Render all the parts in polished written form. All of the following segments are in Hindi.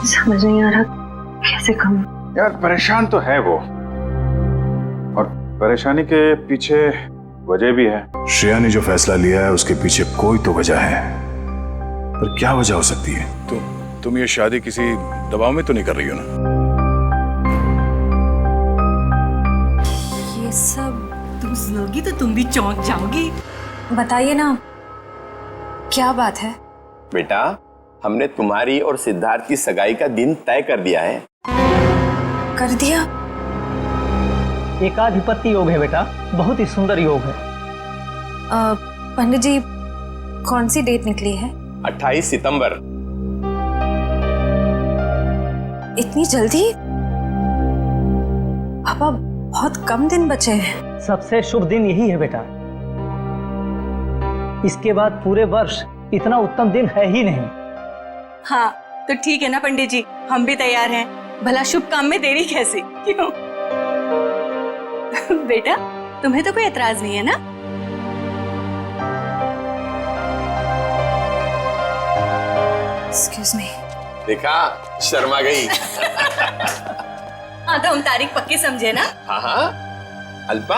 समझ नहीं आ रहा कैसे कहूँ। यार परेशान तो है वो, और परेशानी के पीछे वजह भी है। श्रेया ने जो फैसला लिया है उसके पीछे कोई तो वजह है, पर क्या वजह हो सकती है? तुम ये शादी किसी दबाव में तो नहीं कर रही हो ना? ये सब तुम सुनोगी तो तुम भी चौंक जाओगी। बताइए ना, क्या बात है? बेटा, हमने तुम्हारी और सिद्धार्थ की सगाई का दिन तय कर दिया है। कर दिया? एकाधिपत्य योग है बेटा, बहुत ही सुंदर योग है। पंडित जी, कौन सी डेट निकली है? 28 सितंबर। इतनी जल्दी? पापा, बहुत कम दिन बचे हैं। सबसे शुभ दिन यही है बेटा, इसके बाद पूरे वर्ष इतना उत्तम दिन है ही नहीं। हाँ तो ठीक है ना पंडित जी, हम भी तैयार हैं। भला शुभ काम में देरी कैसी, क्यों? बेटा, तुम्हें तो कोई एतराज नहीं है ना? Excuse me. देखा, शर्मा गई। हाँ तो हम तारीख पक्की समझे ना? हाँ हाँ। अल्पा,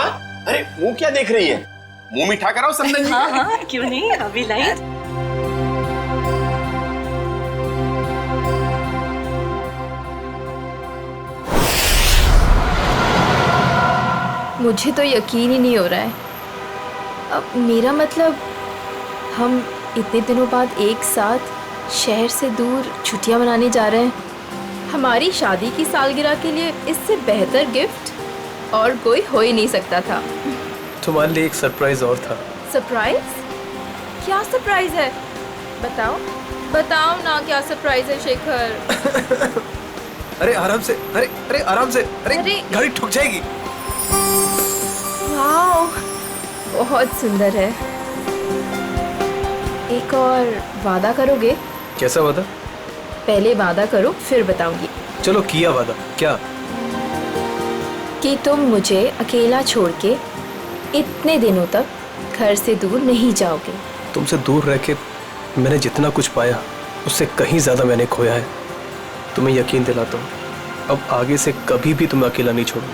अरे मुंह क्या देख रही है? मुंह मीठा कराओ संदन जी। हाँ हाँ, क्यों नहीं, अभी लाई। मुझे तो यकीन ही नहीं हो रहा है। अब मेरा मतलब, हम इतने दिनों बाद एक साथ शहर से दूर छुट्टियां मनाने जा रहे हैं। हमारी शादी की सालगिरह के लिए इससे बेहतर गिफ्ट और कोई हो ही नहीं सकता था। तुम्हारे लिए एक सरप्राइज और था। सरप्राइज? क्या सरप्राइज है? बताओ बताओ ना, क्या सरप्राइज है शेखर? अरे आराम से, अरे आराम से, अरे गाड़ी ठुक जाएगी। वाओ, बहुत सुंदर है। एक और वादा करोगे? कैसा वादा? पहले वादा करो फिर बताऊंगी। चलो किया वादा। क्या? कि तुम मुझे अकेला छोड़ के इतने दिनों तक घर से दूर नहीं जाओगे। तुमसे दूर रह के मैंने जितना कुछ पाया उससे कहीं ज्यादा मैंने खोया है। तुम्हें यकीन दिलाता हूँ, अब आगे से कभी भी तुम्हें अकेला नहीं छोड़ूंगा।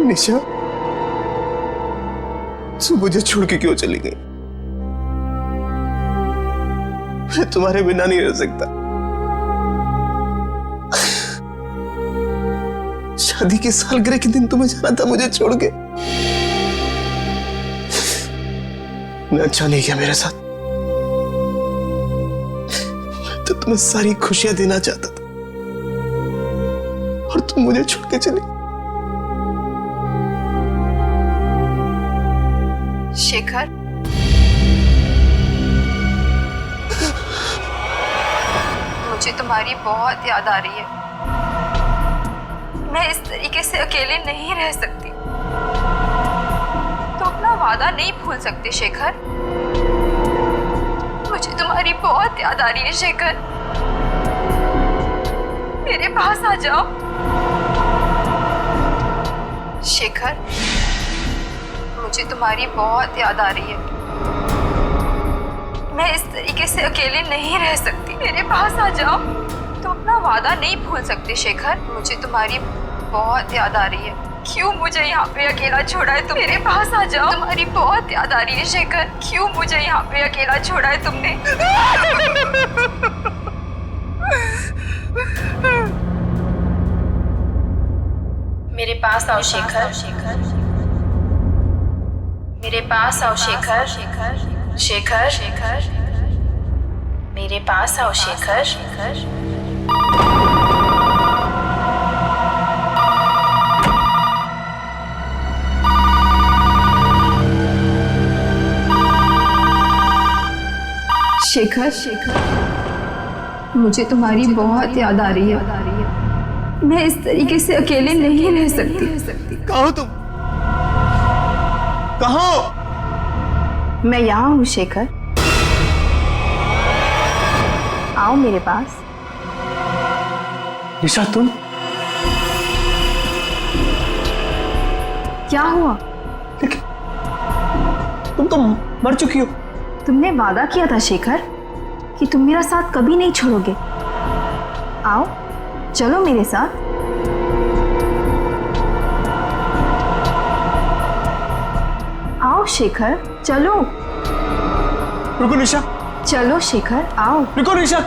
निशा, तू मुझे छोड़ के क्यों चली गई? मैं तुम्हारे बिना नहीं रह सकता। शादी की सालगिरह के दिन तुम्हें जाना था मुझे छोड़ के। मैं अच्छा नहीं किया मेरे साथ। मैं तो तुम्हें सारी खुशियां देना चाहता था और तुम मुझे छोड़ के चली। शेखर, मुझे तुम्हारी बहुत याद आ रही है। मैं इस तरीके से अकेले नहीं रह सकती। तो अपना वादा नहीं भूल सकते शेखर। मुझे तुम्हारी बहुत याद आ रही है शेखर। मेरे पास आ जाओ शेखर। मुझे तुम्हारी बहुत याद आ रही है। मैं इस तरीके से अकेले नहीं रह सकती। मेरे पास आ जाओ। तुम अपना वादा नहीं भूल सकते शेखर। मुझे तुम्हारी बहुत याद आ रही है। क्यों मुझे यहाँ पे अकेला छोड़ा है तुम? मेरे पास आ जाओ। तुम्हारी बहुत याद आ रही है शेखर। क्यों मुझे यहाँ पे अकेला छोड़ा है तुमने? मेरे पास आओ शेखर। मेरे पास आओ शेखर। शेखर, शेखर, मेरे पास आओ शेखर। शेखर, मुझे तुम्हारी बहुत याद आ रही है। मैं इस तरीके से अकेले नहीं रह सकती। कहाँ हो तुम? कहाँ हो? मैं यहाँ हूँ शेखर। आओ मेरे पास। निशा तुम क्या हुआ? तुम तो मर चुकी हो। तुमने वादा किया था शेखर कि तुम मेरा साथ कभी नहीं छोड़ोगे। आओ चलो मेरे साथ। आओ शेखर चलो। रुको निशा, चलो शेखर आओ। रुको निशा,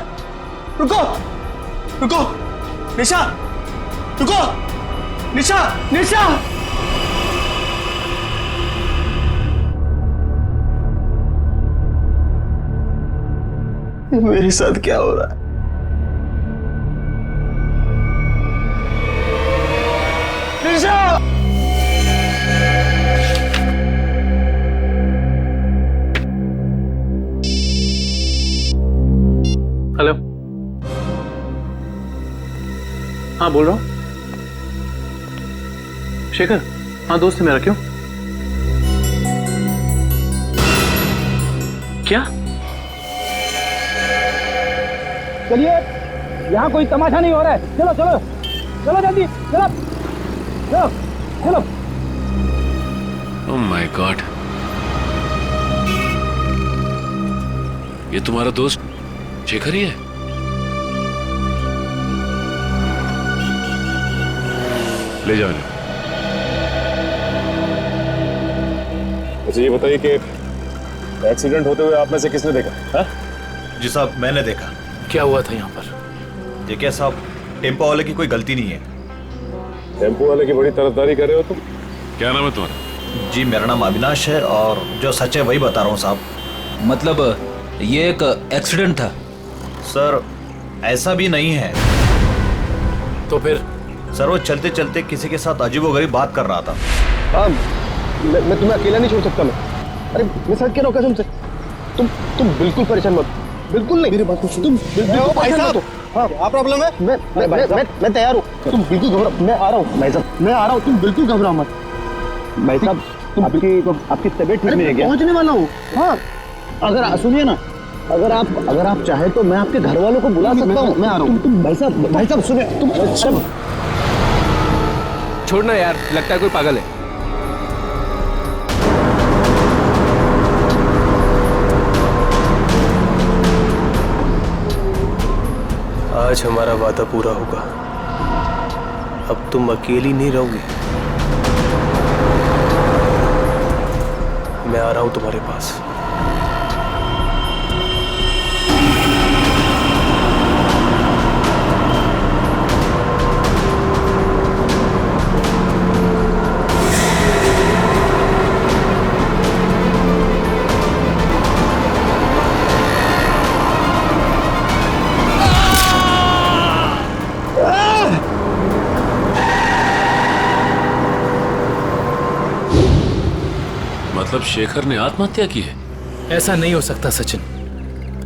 रुको रुको निशा, रुको निशा, निशा। मेरे साथ क्या हो रहा है? निशा! हेलो, हाँ बोल रहा हूँ। शेखर, हाँ दोस्त है मेरा। क्यों? क्या? चलिए, यहाँ कोई तमाशा नहीं हो रहा है। चलो चलो चलो जल्दी, चलो चलो चलो। ओह माय गॉड, ये तुम्हारा दोस्त शेखर ही है? ले जाओ इन्हें। अच्छा ये बताइए कि एक्सीडेंट होते हुए आप में से किसने देखा? हा? जी साहब, मैंने देखा। क्या हुआ था यहाँ पर? देखिए साहब, टेम्पो वाले की कोई गलती नहीं है। टेम्पो वाले की बड़ी तरफदारी कर रहे हो तुम। क्या नाम है तुम्हारा? जी मेरा नाम अविनाश है और जो सच है वही बता रहा हूँ साहब। मतलब ये एक एक्सीडेंट था? सर ऐसा भी नहीं है। तो फिर? सर वो चलते चलते किसी के साथ अजीबोगरीब बात कर रहा था। हाँ, मैं तुम्हें अकेला नहीं छोड़ सकता। अरे मैं सच कह रहा हूँ कसम से। तुम बिल्कुल परेशान मत, बिल्कुल नहीं। मेरी बात सुनो, तुम बिल्कुल परेशान मत हो। हाँ, क्या प्रॉब्लम है? मैं तैयार हूँ। तुम बिल्कुल घबरा, मैं आ रहा हूँ भाई साहब, मैं आ रहा हूँ। तुम बिल्कुल घबराओ मत भाई साहब। आपकी तबीयत ठीक नहीं है क्या? पहुँचने वाला हूँ। हाँ, अगर सुनिए ना, अगर आप चाहे तो मैं आपके घर वालों को बुला सकता हूँ। मैं आ रहा हूँ। तुम भाई साहब सुनिए, तुम छोड़ना यार, लगता है कोई पागल है। आज हमारा वादा पूरा होगा। अब तुम अकेली नहीं रहोगी। मैं आ रहा हूं तुम्हारे पास। मतलब शेखर ने आत्महत्या की है? ऐसा नहीं हो सकता सचिन।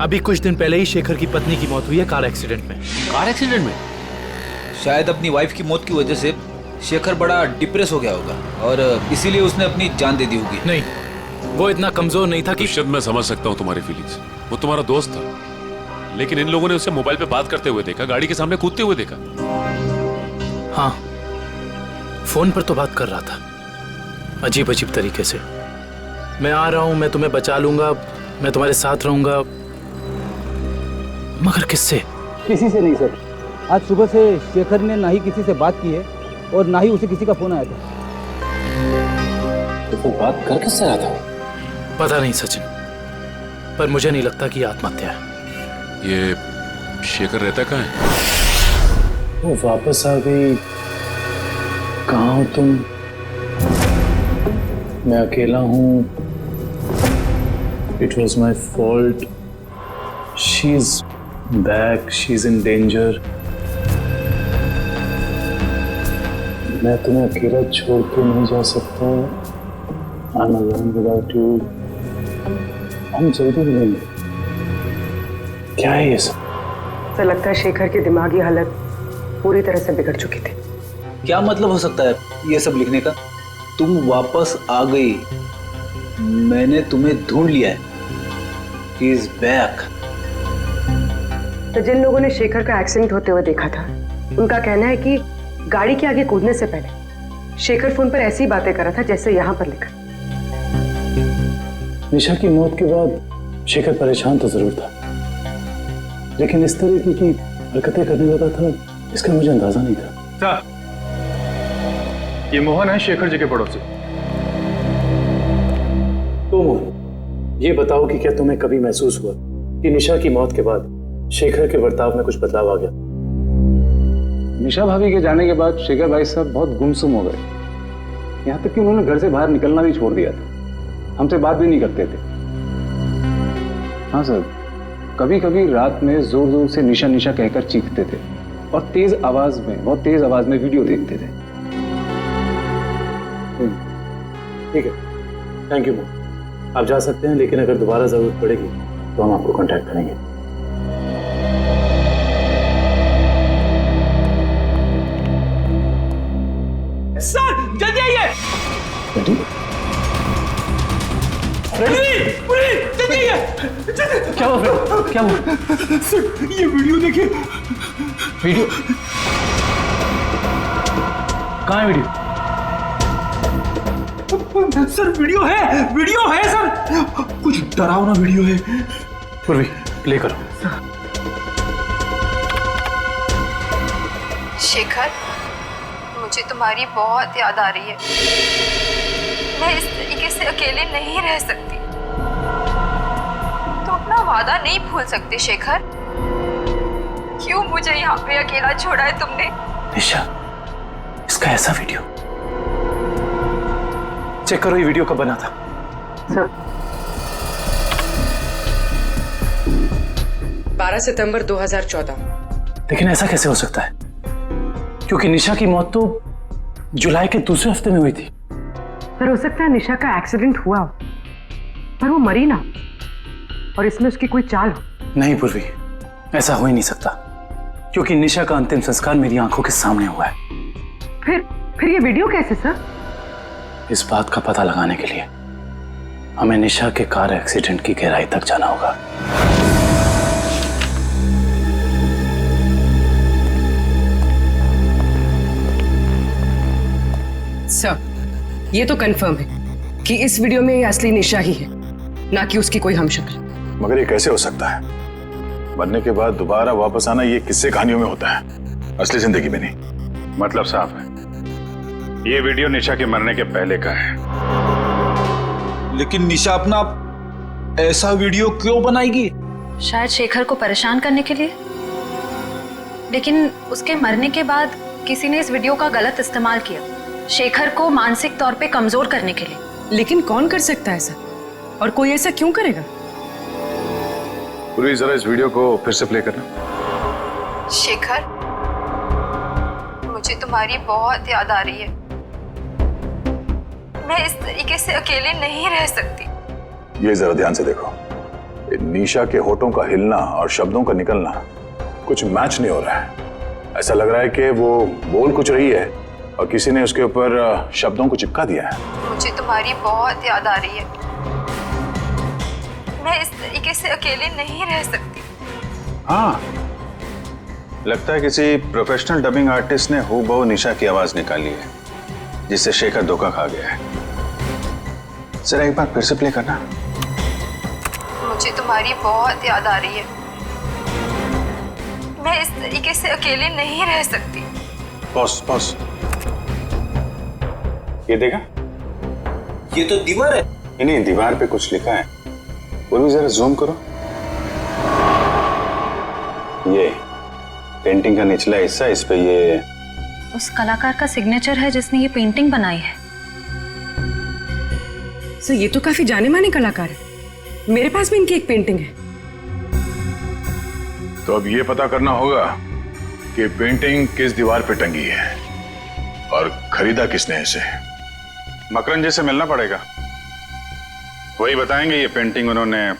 अभी कुछ दिन पहले ही शेखर की पत्नी की मौत हुई है कार एक्सीडेंट में। कार एक्सीडेंट में? शायद अपनी वाइफ की मौत की वजह से शेखर बड़ा डिप्रेस हो गया होगा और इसीलिए उसने अपनी जान दे दी होगी। नहीं, वो इतना कमजोर नहीं था कि। शायद मैं समझ सकता हूँ तुम्हारी फीलिंग्स। वो तुम्हारा दोस्त था, लेकिन इन लोगों ने उसे मोबाइल पे बात करते हुए देखा, गाड़ी के सामने कूदते हुए देखा। हाँ, फोन पर तो बात कर रहा था, अजीब अजीब तरीके से। मैं आ रहा हूं, मैं तुम्हें बचा लूंगा, मैं तुम्हारे साथ रहूंगा। मगर किससे? किसी से नहीं सर। आज सुबह से शेखर ने ना ही किसी से बात की है और ना ही उसे किसी का फोन आया था। तो फिर बात कर किससे रहा था? पता नहीं सचिन, पर मुझे नहीं लगता कि आत्महत्या है। ये शेखर रहता कहाँ है? वो वापस आ गई। कहाँ हो तुम? मैं अकेला हूँ। It was my fault. She's back. She's in danger. मैं तुम्हें अकेला छोड़ के नहीं जा सकता। I'm alone without you. हम जल्दी मिलेंगे। क्या है ये सब? तो लगता है शेखर की दिमागी हालत पूरी तरह से बिगड़ चुकी थी। क्या मतलब हो सकता है ये सब लिखने का? तुम वापस आ गई, मैंने तुम्हें ढूंढ लिया है। He is back. तो जिन लोगों ने शेखर का एक्सीडेंट होते हुए देखा था, उनका कहना है कि गाड़ी के आगे कूदने से पहले शेखर फोन पर ऐसी बातें कर रहा था जैसे यहाँ पर लिखा। निशा की मौत के बाद शेखर परेशान तो जरूर था, लेकिन इस तरीके की हरकतें करने लगा था इसका मुझे अंदाजा नहीं था। सर, ये मोहन है शेखर जी के पड़ोसी। तो मोहन, ये बताओ कि क्या तुम्हें कभी महसूस हुआ कि निशा की मौत के बाद शेखर के बर्ताव में कुछ बदलाव आ गया? निशा भाभी के जाने के बाद शेखर भाई साहब बहुत गुमसुम हो गए, यहाँ तक कि उन्होंने घर से बाहर निकलना भी छोड़ दिया था, हमसे बात भी नहीं करते थे। हाँ सर, कभी कभी रात में जोर जोर से निशा निशा कहकर चीखते थे और बहुत तेज आवाज में वीडियो देखते थे। ठीक है, थैंक यू मोहन, आप जा सकते हैं, लेकिन अगर दोबारा जरूरत पड़ेगी तो हम आपको कांटेक्ट करेंगे। सर जल्दी आइए। पुलिस जल्दी आइए। क्या हुआ? क्या हुआ? सर ये वीडियो देखिए। वीडियो कहाँ है? वीडियो सर वीडियो है सर, कुछ डरावना वीडियो है। पूर्वी प्ले करो। शेखर, मुझे तुम्हारी बहुत याद आ रही है। मैं इस तरीके से अकेले नहीं रह सकती। तुम अपना वादा नहीं भूल सकते शेखर। क्यों मुझे यहाँ पे अकेला छोड़ा है तुमने? निशा, इसका ऐसा वीडियो चेक करो, ये वीडियो कब बना था? सर 12 सितंबर 2014। लेकिन ऐसा कैसे हो सकता है, क्योंकि निशा की मौत तो जुलाई के दूसरे हफ्ते में हुई थी। सर हो सकता है निशा का एक्सीडेंट हुआ हो, पर वो मरी ना, और इसमें उसकी कोई चाल हो। नहीं पूर्वी, ऐसा हो ही नहीं सकता, क्योंकि निशा का अंतिम संस्कार मेरी आंखों के सामने हुआ है। फिर ये वीडियो कैसे सर? इस बात का पता लगाने के लिए हमें निशा के कार एक्सीडेंट की गहराई तक जाना होगा। सर ये तो कंफर्म है कि इस वीडियो में ये असली निशा ही है, ना कि उसकी कोई हमशक्ल। मगर ये कैसे हो सकता है? मरने के बाद दोबारा वापस आना ये किस्से कहानियों में होता है, असली जिंदगी में नहीं। मतलब साफ है, ये वीडियो निशा के मरने के पहले का है। लेकिन निशा अपना ऐसा वीडियो क्यों बनाएगी? शायद शेखर को परेशान करने के लिए, लेकिन उसके मरने के बाद किसी ने इस वीडियो का गलत इस्तेमाल किया, शेखर को मानसिक तौर पे कमजोर करने के लिए। लेकिन कौन कर सकता है ऐसा, और कोई ऐसा क्यों करेगा? पूरी जरा इस वीडियो को फिर से प्ले करना। शेखर, मुझे तुम्हारी बहुत याद आ रही है। मैं इस तरीके से अकेले नहीं रह सकती। ये जरा ध्यान से देखो, निशा के होठों का हिलना और शब्दों का निकलना कुछ मैच नहीं हो रहा है। ऐसा लग रहा है कि वो बोल कुछ रही है और किसी ने उसके ऊपर शब्दों को चिपका दिया है। मुझे तुम्हारी बहुत याद आ रही है। मैं इस तरीके से अकेले नहीं रह सकती। हाँ, लगता है किसी प्रोफेशनल डबिंग आर्टिस्ट ने हूबहू निशा की आवाज निकाली है, जिससे शेखर धोखा खा गया है। जरा एक बार फिर से प्ले करना। मुझे तुम्हारी बहुत याद आ रही है। मैं इस तरीके से अकेले नहीं रह सकती। पॉज। ये देखा? ये तो दीवार है। नहीं, दीवार पे कुछ लिखा है। वो भी जरा जूम करो। ये पेंटिंग का निचला हिस्सा, इस पे ये उस कलाकार का सिग्नेचर है जिसने ये पेंटिंग बनाई है। सर ये तो काफी जाने माने कलाकार है, मेरे पास भी इनकी एक पेंटिंग है। तो अब ये पता करना होगा कि पेंटिंग किस दीवार पे टंगी है और खरीदा किसने इसे। मकरन जी से मिलना पड़ेगा, वही बताएंगे ये पेंटिंग उन्होंने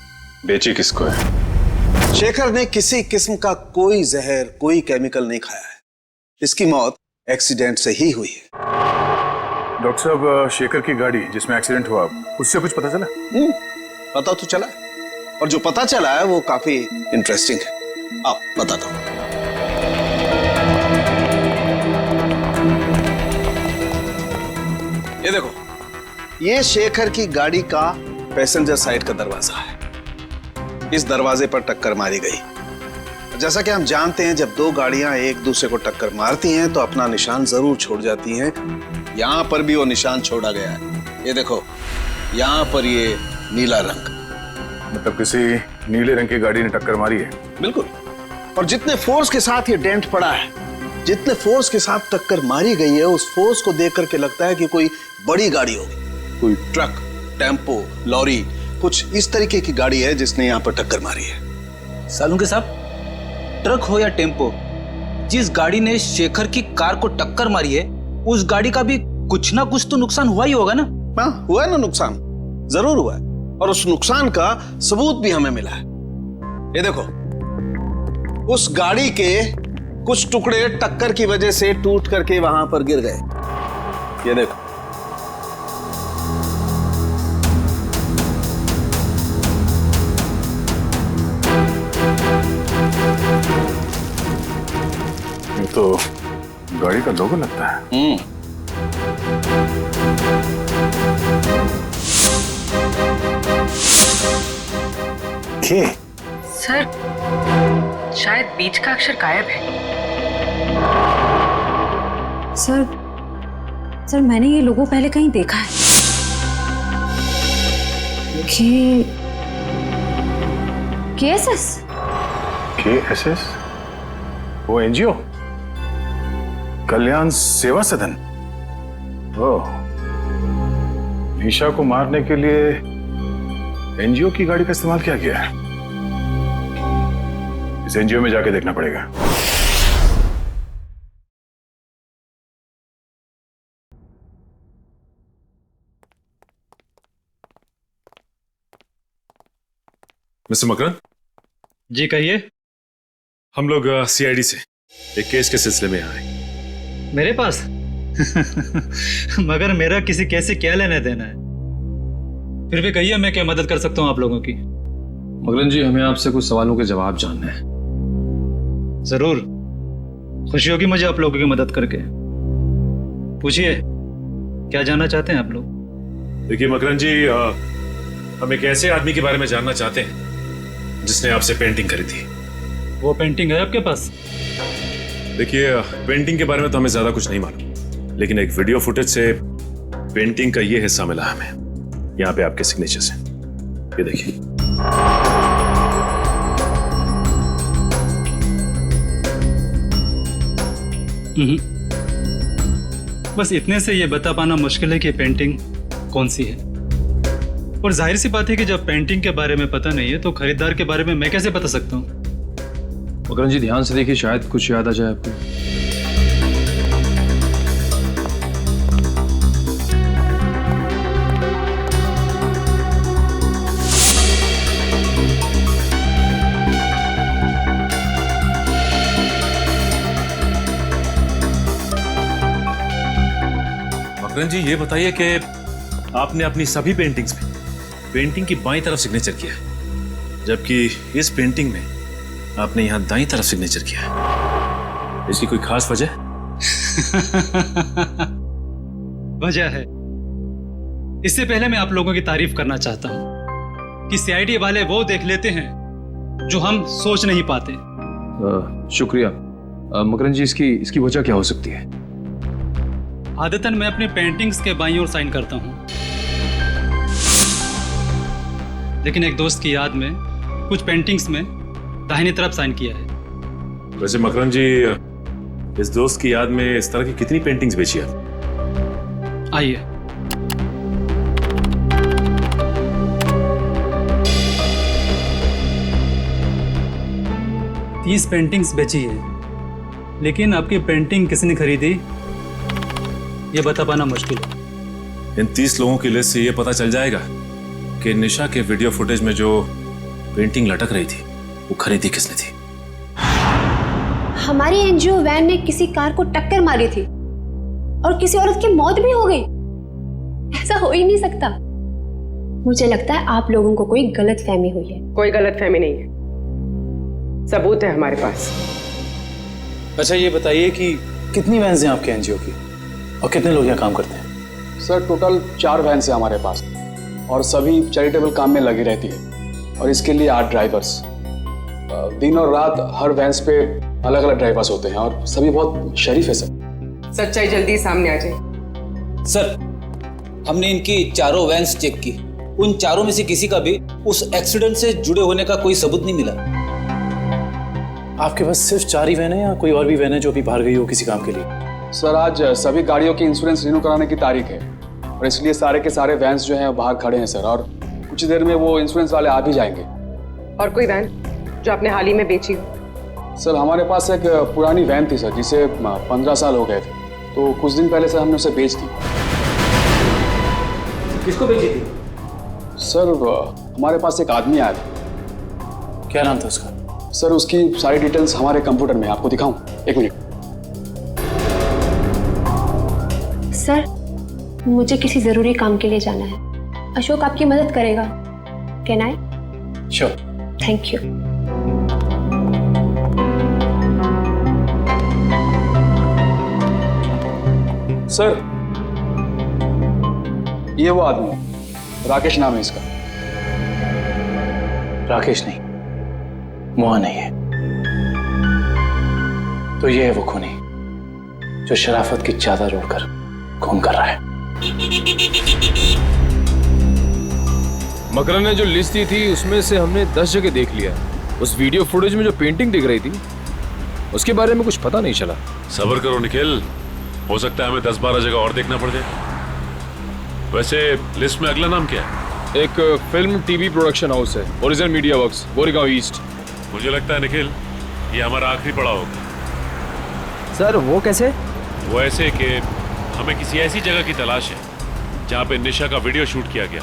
बेची किसको है। शेखर ने किसी किस्म का कोई जहर, कोई केमिकल नहीं खाया है। इसकी मौत एक्सीडेंट से ही हुई है। डॉक्टर साहब, शेखर की गाड़ी जिसमें एक्सीडेंट हुआ, उससे कुछ पता चला? पता तो चला, और जो पता चला है वो काफी इंटरेस्टिंग है। आप बताता हूं। ये देखो, ये शेखर की गाड़ी का पैसेंजर साइड का दरवाजा है। इस दरवाजे पर टक्कर मारी गई। जैसा कि हम जानते हैं, जब दो गाड़ियां एक दूसरे को टक्कर मारती हैं तो अपना निशान जरूर छोड़ जाती हैं। यहां पर भी वो निशान छोड़ा गया है। ये देखो, यहां पर ये नीला रंग, मतलब किसी नीले रंग की गाड़ी ने टक्कर मारी है। बिल्कुल। और जितने फोर्स के साथ ये डेंट पड़ा है, जितने फोर्स के साथ टक्कर मारी गई है, उस फोर्स को देख करके लगता है कि कोई बड़ी गाड़ी होगी, कोई ट्रक, टेम्पो, लॉरी, कुछ इस तरीके की गाड़ी है जिसने यहाँ पर टक्कर मारी है। सालुंके साहब, ट्रक हो या टेम्पो, जिस गाड़ी ने शेखर की कार को टक्कर मारी है, उस गाड़ी का भी कुछ ना कुछ तो नुकसान हुआ ही होगा ना? हाँ, हुआ है ना नुकसान, जरूर हुआ है। और उस नुकसान का सबूत भी हमें मिला है। ये देखो, उस गाड़ी के कुछ टुकड़े टक्कर की वजह से टूट करके वहां पर गिर गए। ये देखो, ये तो गाड़ी का लोगो लगता है। के? सर, शायद बीच का अक्षर गायब है। सर मैंने ये लोगो पहले कहीं देखा है। KSS? KSS? वो एनजीओ, कल्याण सेवा सदन। ओह, निशा को मारने के लिए एनजीओ की गाड़ी का इस्तेमाल किया गया है। इस एनजीओ में जाके देखना पड़ेगा। मिस्टर मकरन जी, कहिए। हम लोग सीआईडी से एक केस के सिलसिले में आए। मेरे पास मगर मेरा किसी केस से क्या लेना देना है? फिर भी कहिए, मैं क्या मदद कर सकता हूं आप लोगों की? मकरन जी, हमें आपसे कुछ सवालों के जवाब जानने हैं। जरूर, खुशी होगी मुझे आप लोगों की मदद करके। पूछिए, क्या जानना चाहते हैं आप लोग? देखिए मकरन जी, हम एक ऐसे आदमी के बारे में जानना चाहते हैं जिसने आपसे पेंटिंग करी थी। वो पेंटिंग है आपके पास? देखिए, पेंटिंग के बारे में तो हमें ज्यादा कुछ नहीं मालूम, लेकिन एक वीडियो फुटेज से पेंटिंग का ये हिस्सा मिला हमें। यहाँ पे आपके सिग्नेचर्स हैं, ये देखिए। बस इतने से ये बता पाना मुश्किल है कि पेंटिंग कौन सी है। और जाहिर सी बात है कि जब पेंटिंग के बारे में पता नहीं है तो खरीदार के बारे में मैं कैसे बता सकता हूँ? मकरन जी, ध्यान से देखिए, शायद कुछ याद आ जाए आपको। मकरन जी, ये बताइए कि आपने अपनी सभी पेंटिंग्स में पेंटिंग की बाईं तरफ सिग्नेचर किया है, जबकि इस पेंटिंग में आपने यहां दाईं तरफ सिग्नेचर किया है। इसकी कोई खास वजह? वजह है। इससे पहले मैं आप लोगों की तारीफ करना चाहता हूं कि सीआईडी वाले वो देख लेते हैं जो हम सोच नहीं पाते। शुक्रिया। मकरन जी, इसकी वजह क्या हो सकती है? आदतन मैं अपनी पेंटिंग्स के बाईं ओर साइन करता हूं, लेकिन एक दोस्त की याद में कुछ पेंटिंग्स में दाहिनी तरफ साइन किया है। वैसे मकरन जी, इस दोस्त की याद में इस तरह की कितनी पेंटिंग्स बेची आप? आइए, तीस पेंटिंग्स बेची है, लेकिन आपकी पेंटिंग किसने खरीदी ये बता पाना मुश्किल है। इन 30 लोगों की लिस्ट से ये पता चल जाएगा कि निशा के वीडियो फुटेज में जो पेंटिंग लटक रही थी वो खरीदी किसने थी। हमारी एनजीओ वैन ने किसी कार को टक्कर मारी थी और किसी औरत की मौत भी हो गई। ऐसा हो ही नहीं सकता। मुझे लगता है आप लोगों को कोई गलतफहमी हुई है। कोई गलतफहमी नहीं है। सबूत है हमारे पास। अच्छा ये बताइए कि कितनी वैन्स हैं आपके एनजीओ की और कितने लोग यहाँ काम करते हैं? सर टोटल 4 वैन्स है हमारे पास और सभी चैरिटेबल काम में लगी रहती है और इसके लिए 8 ड्राइवर्स। दिन और रात हर वैन्स पे अलग अलग ड्राइवर्स होते हैं और सभी बहुत शरीफ है सर। सच्चाई जल्दी सामने आ जाए। सर हमने इनकी चारों वैन्स चेक की, उन चारों में से किसी का भी उस एक्सीडेंट से जुड़े होने का कोई सबूत नहीं मिला। आपके पास सिर्फ 4 ही वैन है या कोई और भी वैन है जो अभी बाहर गई हो किसी काम के लिए? सर आज सभी गाड़ियों की इंश्योरेंस रिन्यू कराने की तारीख है और इसलिए सारे के सारे वैन्स जो हैं बाहर खड़े हैं सर, और कुछ देर में वो इंश्योरेंस वाले आ भी जाएंगे। और कोई वैन जो आपने हाल ही में बेची हो? सर हमारे पास एक पुरानी वैन थी सर, जिसे 15 साल हो गए थे, तो कुछ दिन पहले सर हमने उसे बेच दी। किसको बेची थी? सर हमारे पास एक आदमी आया था। क्या नाम था उसका? सर उसकी सारी डिटेल्स हमारे कंप्यूटर में, आपको दिखाऊं? 1 मिनट। सर मुझे किसी जरूरी काम के लिए जाना है, अशोक आपकी मदद करेगा। Can I? Sure. Thank you. Sir ये वो आदमी, राकेश नाम है इसका। राकेश नहीं, मोहन है ये। तो ये है वो खूनी जो शराफत की चादर ओढ़कर खून कर रहा है। मकरन ने जो लिस्ट दी थी उसमें से हमने 10 जगह देख लिया। उस वीडियो फुटेज में जो पेंटिंग दिख रही थी उसके बारे में कुछ पता नहीं चला। सब्र करो निखिल, हो सकता है हमें 10-12 जगह और देखना पड़ जाए। वैसे लिस्ट में अगला नाम क्या है? एक फिल्म टीवी प्रोडक्शन हाउस है, original media works, Goregaon east. मुझे लगता है निखिल ये हमारा आखिरी पड़ाव होगा। सर वो कैसे? वो ऐसे कि हमें किसी ऐसी जगह की तलाश है जहाँ पे निशा का वीडियो शूट किया गया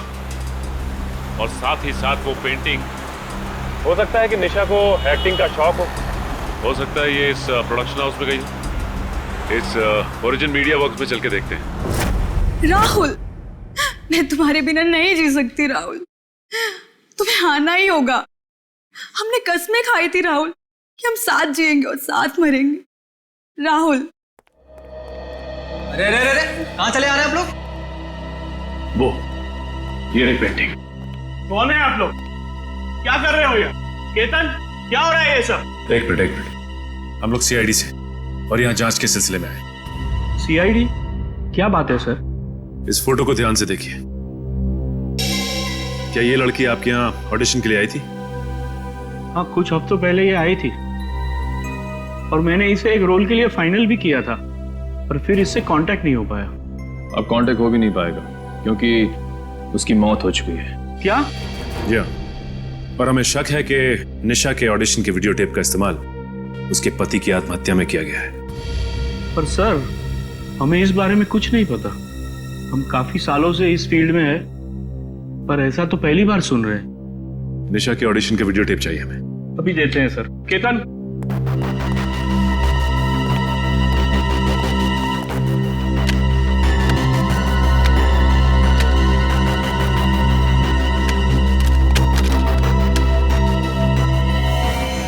और साथ ही साथ वो पेंटिंग। हो सकता है कि निशा को एक्टिंग का शौक हो सकता है ये इस प्रोडक्शन हाउस में गई हो। इस ओरिजिन मीडिया वर्क्स में चल के देखते हैं। राहुल मैं तुम्हारे बिना नहीं जी सकती राहुल, तुम्हें आना ही होगा। हमने कसमें खाई थी राहुल कि हम साथ जिएंगे और साथ मरेंगे। राहुल अरे अरे अरे कहाँ चले आ रहे हैं आप लोग? वो ये रही पेंटिंग। कौन है आप लोग? क्या कर रहे हो ये? केतन क्या हो रहा है ये सब? एक मिनट, हम लोग सीआईडी से और यहाँ जांच के सिलसिले में आए। सीआईडी? क्या बात है सर? इस फोटो को ध्यान से देखिए। क्या ये लड़की आपके यहाँ ऑडिशन के लिए आई थी? हाँ कुछ हफ्तों पहले ये आई थी और मैंने इसे एक रोल के लिए फाइनल भी किया था, पर फिर इससे कांटेक्ट नहीं हो पाया। अब कांटेक्ट हो भी नहीं पाएगा क्योंकि उसकी मौत हो चुकी है। क्या? जी हाँ, पर हमें शक है कि निशा के ऑडिशन के वीडियो टेप का इस्तेमाल उसके पति की आत्महत्या में किया गया है। पर सर हमें इस बारे में कुछ नहीं पता। हम काफी सालों से इस फील्ड में हैं, पर ऐसा तो पहली बार सुन रहे हैं। निशा के ऑडिशन के वीडियो टेप चाहिए हमें। अभी देते हैं सर। केतन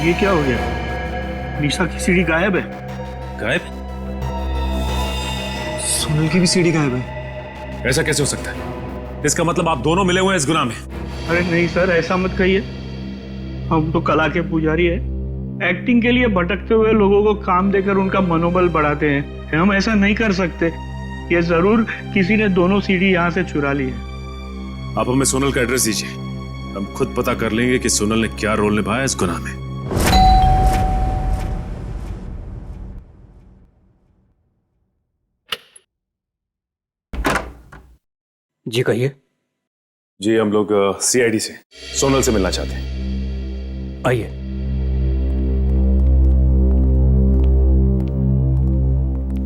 ये क्या हो गया? निशा की सीडी गायब है। गायब? सुनील की भी सीडी गायब है। ऐसा कैसे हो सकता है? इसका मतलब आप दोनों मिले हुए हैं इस गुनाह में। अरे नहीं सर ऐसा मत कहिए, हम तो कला के पुजारी है। एक्टिंग के लिए भटकते हुए लोगों को काम देकर उनका मनोबल बढ़ाते हैं। हम ऐसा नहीं कर सकते। ये जरूर किसी ने दोनों सीडी यहाँ से चुरा ली है। आप हमें सोनल का एड्रेस दीजिए, हम खुद पता कर लेंगे कि सोनल ने क्या रोल निभाया इस गुनाह में। जी कहिए। जी हम लोग सीआईडी से सोनल से मिलना चाहते हैं। आइए।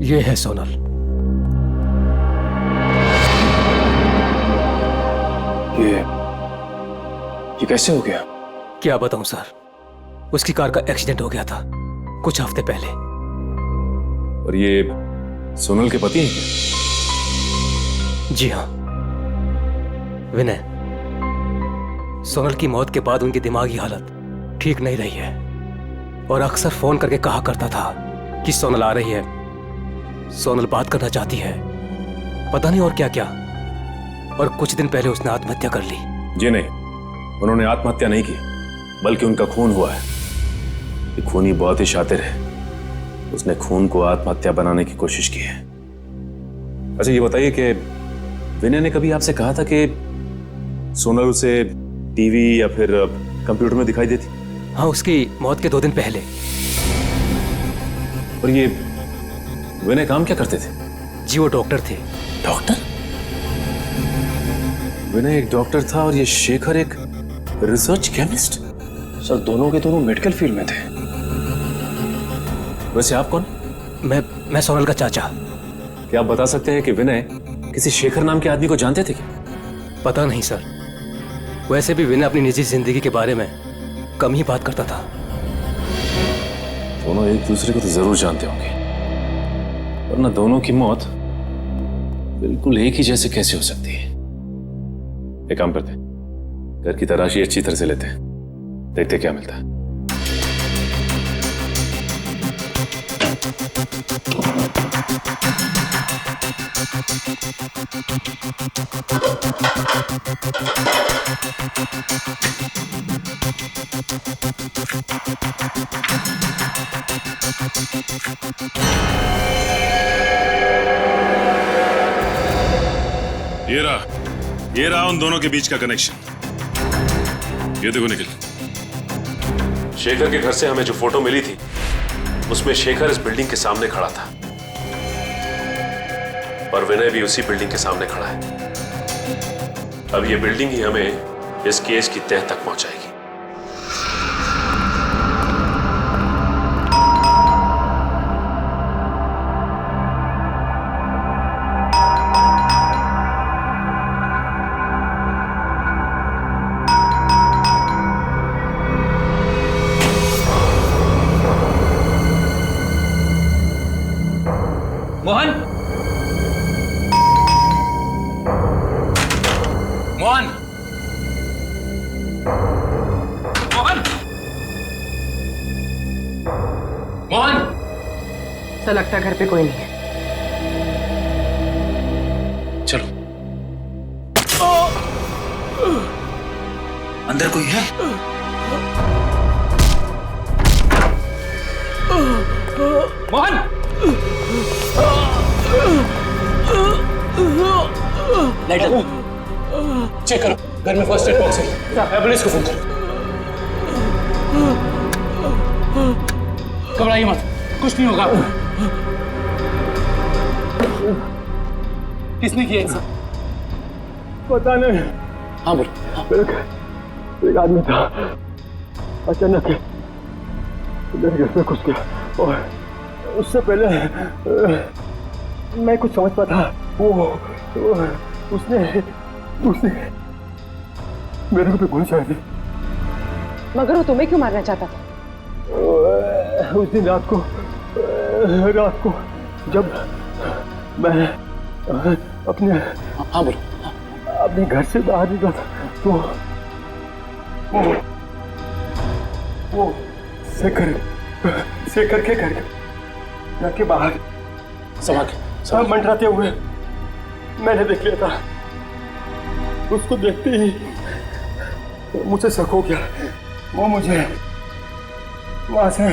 ये है सोनल। ये कैसे हो गया? क्या बताऊं सर, उसकी कार का एक्सीडेंट हो गया था कुछ हफ्ते पहले। और ये सोनल के पति हैं क्या? जी हाँ विनय, सोनल की मौत के बाद उनकी दिमागी हालत ठीक नहीं रही है। और अक्सर फोन करके कहा करता था कि सोनल आ रही है, सोनल बात करना चाहती है, पता नहीं और क्या क्या। और कुछ दिन पहले उसने आत्महत्या कर ली। जी नहीं, उन्होंने आत्महत्या नहीं की, बल्कि उनका खून हुआ है। ये खूनी बहुत ही शातिर है, उसने खून को आत्महत्या बनाने की कोशिश की है। अच्छा ये बताइए कि विनय ने कभी आपसे कहा था कि सोनल उसे टीवी या फिर कंप्यूटर में दिखाई देती? हाँ, उसकी मौत के 2 दिन पहले। और ये विनय काम क्या करते थे? जी वो डॉक्टर थे। डॉक्टर? विनय एक डॉक्टर था और ये शेखर एक रिसर्च केमिस्ट? सर दोनों के दोनों मेडिकल फील्ड में थे। वैसे आप कौन? मैं सोनल का चाचा। क्या आप बता सकते हैं कि विनय किसी शेखर नाम के आदमी को जानते थे क्या? पता नहीं सर, वैसे भी विनय अपनी निजी जिंदगी के बारे में कम ही बात करता था। दोनों एक दूसरे को तो जरूर जानते होंगे, वरना दोनों की मौत बिल्कुल एक ही जैसे कैसे हो सकती है? एक काम करते हैं, घर की तलाशी अच्छी तरह से लेते हैं, देखते क्या मिलता है। ये रहा उन दोनों के बीच का कनेक्शन। ये देखो निखिल, शेखर के घर से हमें जो फोटो मिली थी उसमें शेखर इस बिल्डिंग के सामने खड़ा था और विनय भी उसी बिल्डिंग के सामने खड़ा है। अब ये बिल्डिंग ही हमें इस केस की तह तक पहुंचाएगी। मोहन, मोहन, मोहन, मोहन। ऐसा लगता है घर पे कोई नहीं है। चलो। अंदर कोई है? मोहन! लाइट लगाओ, चेक करो, घर में फर्स्ट एड बॉक्स है, एम्बुलेंस को फोन करो। घबराइए मत, कुछ नहीं होगा आपको। किसने किया ऐसा? पता नहीं। हाँ बोल। एक आदमी था, अचानक मेरे घर में घुस गया और उससे पहले मैं कुछ समझ पाता, उसने मेरे को भी गोली चला दी। मगर वो तुम्हें क्यों मारना चाहता था? उस दिन रात को जब मैं अपने घर से बाहर निकला था तो वो शेखर के घर के बाहर सब मंडराते हुए मैंने देख लिया था। उसको देखते ही मुझे शक हो गया, वो मुझे वहां से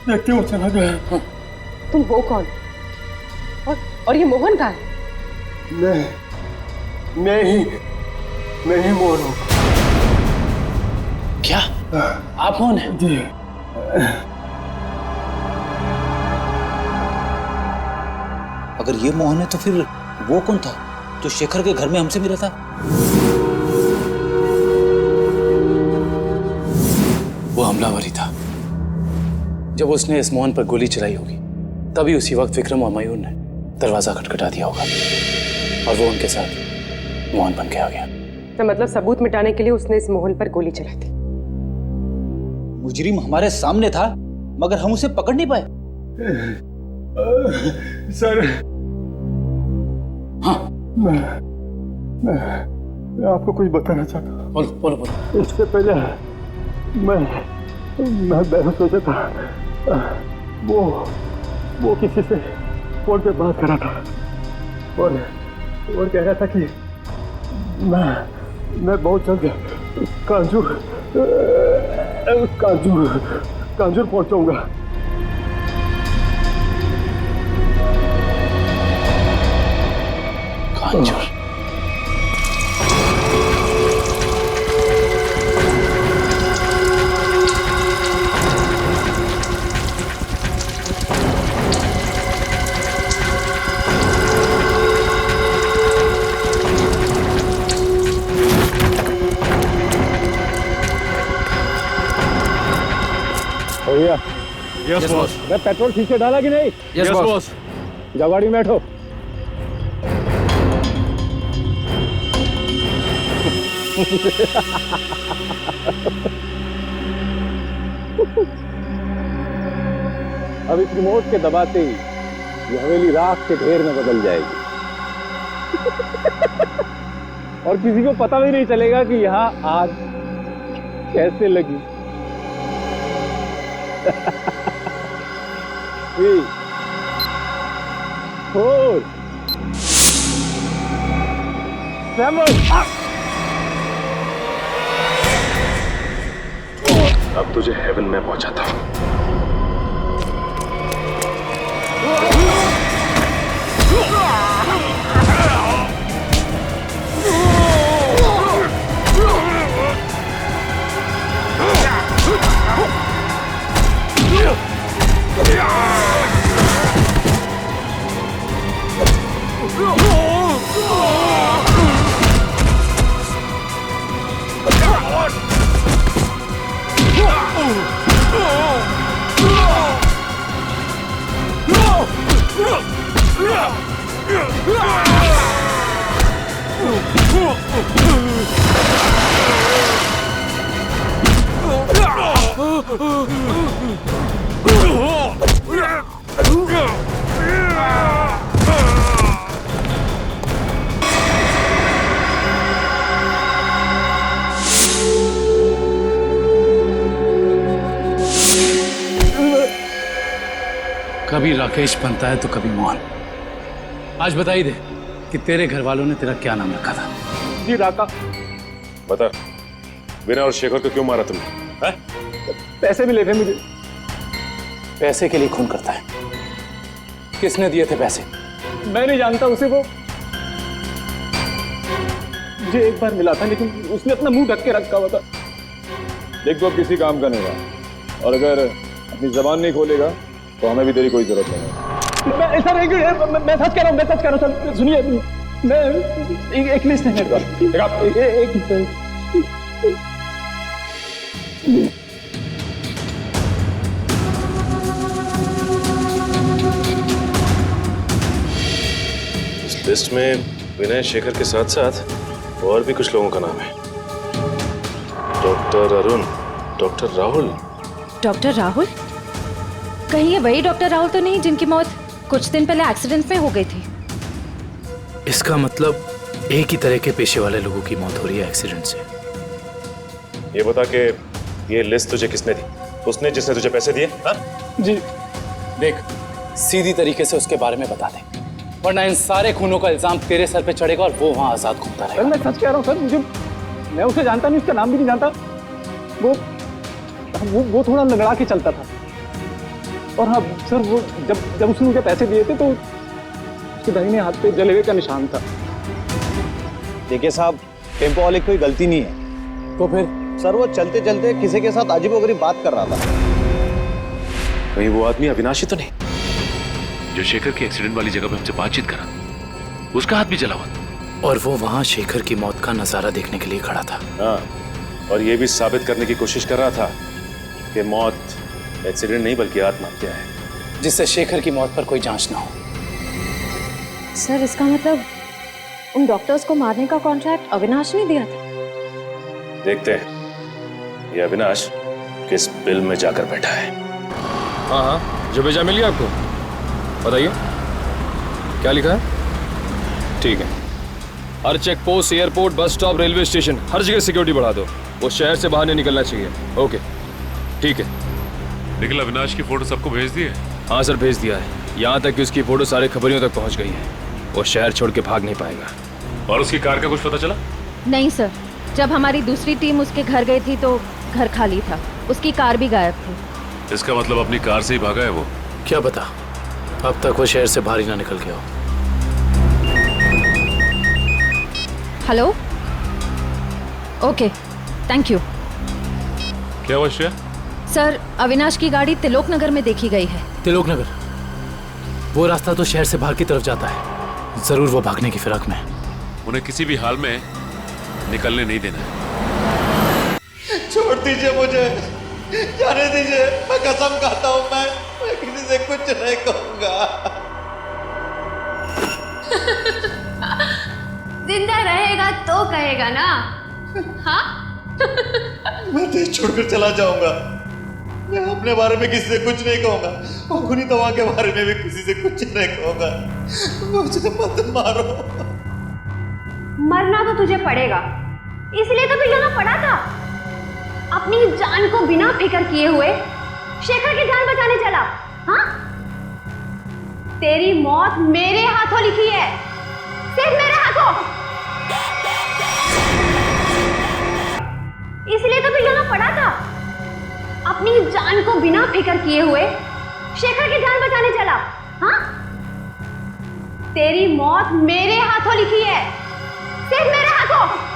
देखते हुए चला गया। तुम हो कौन? और ये मोहन कहाँ है? मैं ही मोहन हूँ। क्या आप कौन हैं? जी अगर ये मोहन है तो फिर वो कौन था जो शेखर के घर में हमसे मिला था? वो हमलावर ही था। जब उसने इस मोहन पर गोली चलाई होगी तभी उसी वक्त विक्रम और मयूर ने दरवाजा खटखटा दिया होगा और वो उनके साथ मोहन बन के आ गया। तो मतलब सबूत मिटाने के लिए उसने इस मोहन पर गोली चलाई थी। मुजरिम हमारे सामने था मगर हम उसे पकड़ नहीं पाए। सर हाँ मैं आपको कुछ बताना चाहता हूँ। बोलो। इससे पहले मैं मैं सोचा था वो किसी से फोन पे बात कर रहा था और कह रहा था कि मैं बहुत जल्द कांजूर पहुंचाऊंगा। कांजूर? भैया, यस बॉस। मैं पेट्रोल ठीक से डाला कि नहीं? Yes boss. जाओ गाड़ी में बैठो। अब इस रिमोट के दबाते ही ये हवेली राख के ढेर में बदल जाएगी और किसी को पता भी नहीं चलेगा कि यहाँ आग कैसे लगी। 3, 4, 7 अब तुझे हेवन में पहुंचाता हूं। कभी राकेश बनता है तो कभी मोहन। आज बता ही दे कि तेरे घर वालों ने तेरा क्या नाम रखा था। जी राका। बता, विनय और शेखर को क्यों मारा तुमने? है? पैसे मिले थे मुझे। पैसे के लिए खून करता है? किसने दिए थे पैसे? मैं नहीं जानता उसे। वो मुझे एक बार मिला था लेकिन उसने अपना मुंह ढक के रखा हुआ था। देख, तो अब किसी काम का नहीं रहा और अगर अपनी जबान नहीं खोलेगा तो हमें भी तेरी कोई जरूरत नहीं है। मैं ऐसा नहीं, मैं सच कह रहा हूँ। सुनिए, मैं एक लिस्ट है मेरे पास। इस लिस्ट में विनय शेखर के साथ साथ और भी कुछ लोगों का नाम है। Doctor Arun, doctor Rahul. Doctor Rahul? कहीं ये वही डॉक्टर राहुल तो नहीं जिनकी मौत कुछ दिन पहले एक्सीडेंट में हो गई थी? इसका मतलब एक ही तरह के पेशे वाले लोगों की मौत हो रही है एक्सीडेंट से। ये बता के ये लिस्ट तुझे किसने दी? उसने जिसने तुझे पैसे दिए? हाँ? जी देख, सीधी तरीके से उसके बारे में बता दे, वरना इन सारे खूनों का इल्जाम तेरे सर पे चढ़ेगा और वो वहां आजाद घूमता रहेगा। मैं सच कह रहा हूँ सर, मैं उसे जानता नहीं, उसका नाम भी नहीं जानता। वो थोड़ा लंगड़ा के चलता था और हाँ सर, वो जब उसने मुझे पैसे दिए थे तो उसके दाहिने हाथ पे जलेबे का निशान था। देखिए साहब, टेम्पो वाले की कोई गलती नहीं है। तो फिर? सर, वो चलते चलते किसी के साथ अजीबोगरीब बात कर रहा था। कहीं वो आदमी अविनाशी तो नहीं जो शेखर की एक्सीडेंट वाली जगह पे हमसे बातचीत करा? उसका हाथ भी जला हुआ और वो वहां शेखर की मौत का नजारा देखने के लिए खड़ा था। हाँ, और ये भी साबित करने की कोशिश कर रहा था कि मौत एक्सीडेंट नहीं बल्कि आत्महत्या है, जिससे शेखर की मौत पर कोई जांच ना हो। सर, इसका मतलब उन डॉक्टर्स को मारने का कॉन्ट्रैक्ट अविनाश ने दिया था? देखते हैं ये अविनाश किस बिल में जाकर बैठा है। हाँ हाँ, जो भेजा मिल गया आपको? बताइए क्या लिखा है? ठीक है, हर check post, airport, bus stop, railway station, हर जगह सिक्योरिटी बढ़ा दो। वो शहर से बाहर नहीं निकलना चाहिए। ओके। ठीक है। निखिल अविनाश की फोटो सबको भेज दी है? हाँ सर, भेज दिया है। यहाँ तक कि उसकी फोटो सारे खबरियों तक पहुँच गई है। वो शहर छोड़ के भाग नहीं पाएगा। और उसकी कार का कुछ पता चला? नहीं सर, जब हमारी दूसरी टीम उसके घर गई थी तो घर खाली था, उसकी कार भी गायब थी। इसका मतलब अपनी कार से ही भागा है वो? क्या पता, अब तक वो शहर से बाहर ही ना निकल गया हो। Hello, okay, thank you. क्या हुआ श्रेया? सर, अविनाश की गाड़ी तिलोक नगर में देखी गई है। तिलोक नगर? वो रास्ता तो शहर से बाहर की तरफ जाता है। जरूर वो भागने की फिराक में। उन्हें किसी भी हाल में निकलने नहीं देना है। छोड़ दीजिए मुझे, जाने दीजिए। मैं कसम खाता हूँ, मैं किसी से कुछ नहीं कहूँगा। जिंदा रहेगा तो कहेगा ना? हाँ? मैं देश छोड़कर चला जाऊंगा। मैं अपने बारे में किसी से कुछ नहीं कहूंगा और खुनी तवा के बारे में भी किसी से कुछ नहीं कहूंगा। मुझे मत मारो। मरना तो तुझे पड़ेगा, इसलिए तो तू यहाँ पड़ा था। अपनी जान को बिना फिक्र किए हुए शेखर की जान बचाने चला। हाँ? तेरी मौत मेरे हाथों लिखी है, सिर्फ मेरे हाथों। इसलिए तो तू यहाँ पड़ा था। अपनी जान को बिना फिक्र किए हुए शेखर की जान बचाने चला। हाँ? तेरी मौत मेरे हाथों लिखी है, सिर्फ मेरे हाथों।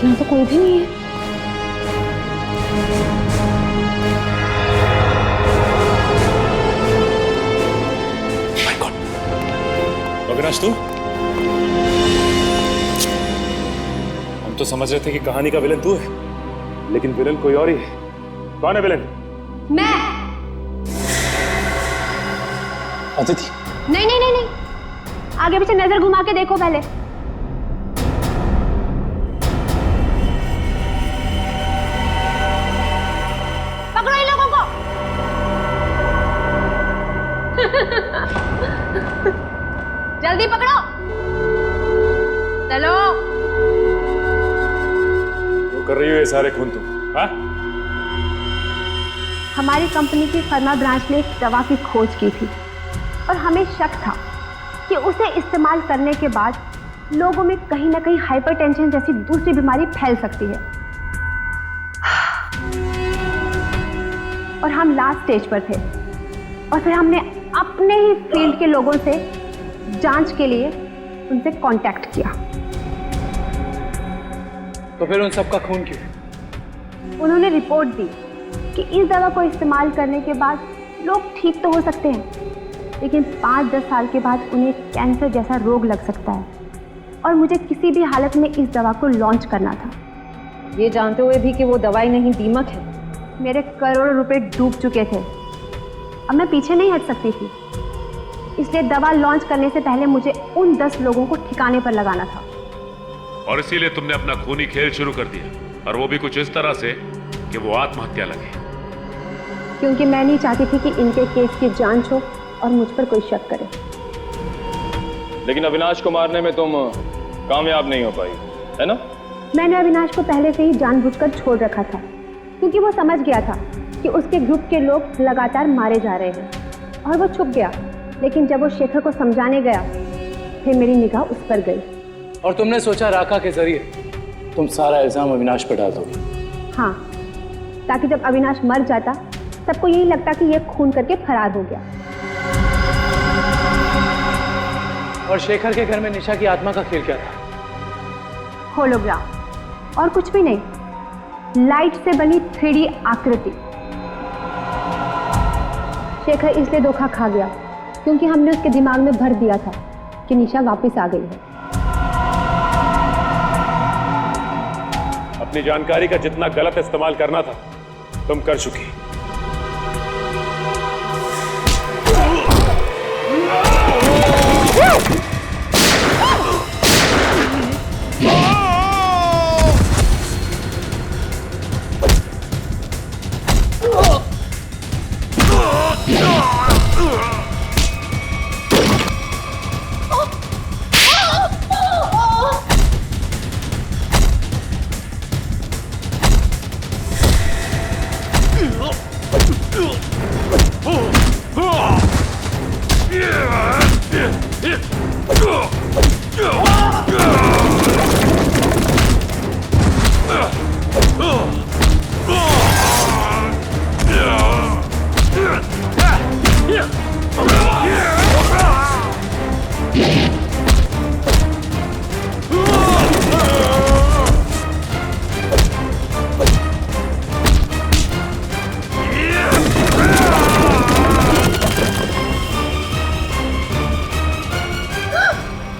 यहाँ तो कोई भी नहीं है। अविनाश, तू? हम तो समझ रहे थे कि कहानी का विलन तू है, लेकिन विलन कोई और ही है। कौन है विलन? मैं। अदिति? नहीं नहीं नहीं नहीं, आगे पीछे नजर घुमा के देखो पहले। पकड़ो इन लोगों को। जल्दी पकड़ो, चलो। वो कर रही हो ये सारे खून तुम? हाँ? हमारी कंपनी की फर्मा ब्रांच ने एक दवा की खोज की थी और हमें शक था कि उसे इस्तेमाल करने के बाद लोगों में कहीं ना कहीं हाइपरटेंशन जैसी दूसरी बीमारी फैल सकती है। और हम लास्ट स्टेज पर थे और फिर हमने अपने ही फील्ड के लोगों से जांच के लिए उनसे कांटेक्ट किया। तो फिर उन सबका खून क्यों? उन्होंने रिपोर्ट दी कि इस दवा को इस्तेमाल करने के बाद लोग ठीक तो हो सकते हैं, लेकिन 5-10 साल के बाद उन्हें कैंसर जैसा रोग लग सकता है और मुझे किसी भी हालत में इस दवा को लॉन्च करना था, ये जानते हुए भी कि वो दवाई नहीं दीमक है। मेरे करोड़ों रुपए डूब चुके थे, अब मैं पीछे नहीं हट सकती थी, इसलिए दवा लॉन्च करने से पहले मुझे उन 10 लोगों को ठिकाने पर लगाना था। और इसीलिए तुमने अपना खूनी खेल शुरू कर दिया, और वो भी कुछ इस तरह से कि वो आत्महत्या लगे। क्योंकि मैं नहीं चाहती थी कि इनके केस की जांच हो और मुझ पर कोई शक करे। लेकिन अविनाश को मारने में तुम कामयाब नहीं हो पाई, है ना? मैंने अविनाश को पहले से ही जानबूझकर छोड़ रखा था, क्योंकि वो समझ गया था कि उसके ग्रुप के लोग लगातार मारे जा रहे हैं और वो छुप गया। लेकिन जब वो शेखर को समझाने गया, फिर मेरी निगाह उस पर गई। और तुमने सोचा राका के जरिए तुम सारा इल्जाम अविनाश पर डाल दोगे? हाँ, ताकि जब अविनाश मर जाता सबको यही लगता कि ये खून करके फरार हो गया। और शेखर के घर में निशा की आत्मा का खेल क्या था? होलोग्राम, और कुछ भी नहीं, लाइट से बनी 3D आकृति। शेखर इसलिए धोखा खा गया क्योंकि हमने उसके दिमाग में भर दिया था कि निशा वापस आ गई है। अपनी जानकारी का जितना गलत इस्तेमाल करना था तुम कर चुकी।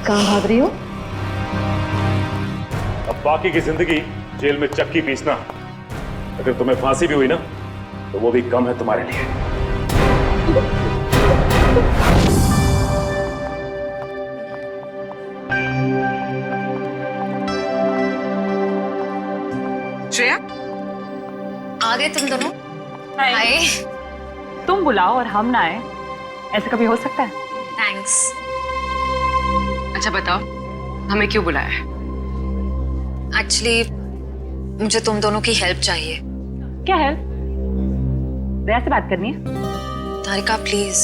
कहाँ भाग रही हो? अब बाकी की जिंदगी जेल में चक्की पीसना, अगर तुम्हें फांसी भी हुई ना तो वो भी कम है तुम्हारे लिए। श्रेया, आ गए तुम दोनों? हाय। तुम बुलाओ और हम ना आए, ऐसा कभी हो सकता है? थैंक्स। अच्छा बताओ, हमें क्यों बुलाया है? एक्चुअली मुझे तुम दोनों की हेल्प चाहिए। क्या हेल्प? दया से बात करनी है? तारिका प्लीज,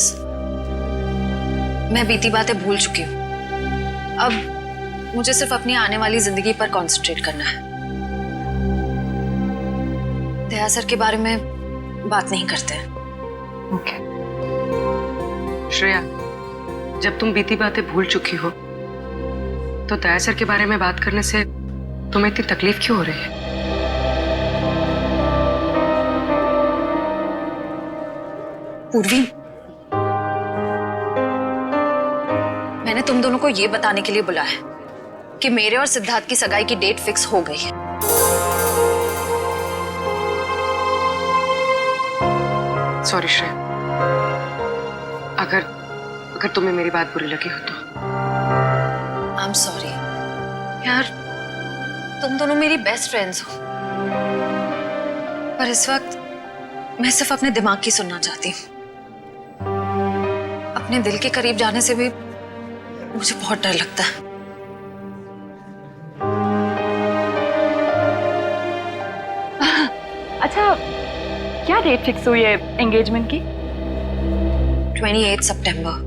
मैं बीती बातें भूल चुकी हूँ। अब मुझे सिर्फ अपनी आने वाली जिंदगी पर कंसंट्रेट करना है। दया सर के बारे में बात नहीं करते। ओके। श्रेया, जब तुम बीती बातें भूल चुकी हो तो दया सर के बारे में बात करने से तुम्हें इतनी तकलीफ क्यों हो रही है? पूर्वी, मैंने तुम दोनों को ये बताने के लिए बुलाया है कि मेरे और सिद्धार्थ की सगाई की डेट फिक्स हो गई है। सॉरी श्रेया, अगर तुम्हें मेरी बात बुरी लगी हो तो। आई एम सॉरी यार, तुम दोनों मेरी बेस्ट फ्रेंड्स हो, पर इस वक्त मैं सिर्फ अपने दिमाग की सुनना चाहती हूँ। अपने दिल के करीब जाने से भी मुझे बहुत डर लगता है। अच्छा, क्या डेट फिक्स हुई है एंगेजमेंट की? 28 सितंबर।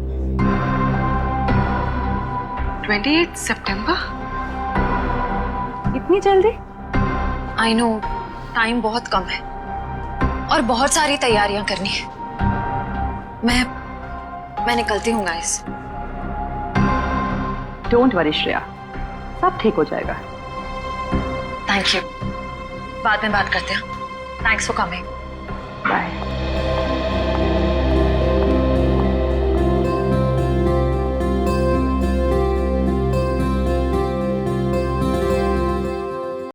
28 सितंबर? इतनी जल्दी? आई नो, टाइम बहुत कम है और बहुत सारी तैयारियां करनी है। मैं निकलती हूँ गाइस। डोंट वरी श्रेया, सब ठीक हो जाएगा। थैंक यू, बाद में बात करते हैं। Thanks for coming. बाय।